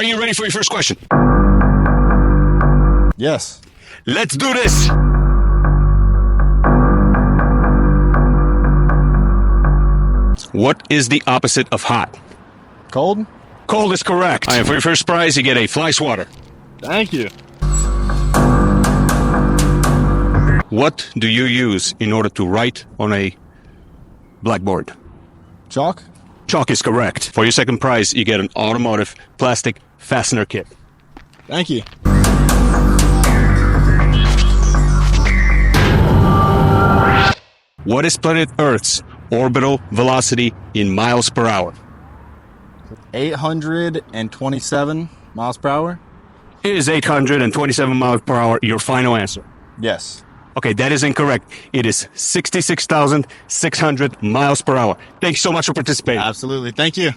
you ready for your first question? Yes. Let's do this. What is the opposite of hot? Cold? Cold is correct. All right, for your first prize, you get a fly swatter. Thank you. What do you use in order to write on a blackboard? Chalk? Chalk is correct. For your second prize, you get an automotive plastic fastener kit. Thank you. What is planet Earth's orbital velocity in miles per hour? 827 miles per hour? Is 827 miles per hour your final answer? Yes. Okay, that is incorrect. It is 66,600 miles per hour. Thanks so much for participating. Absolutely. Thank you.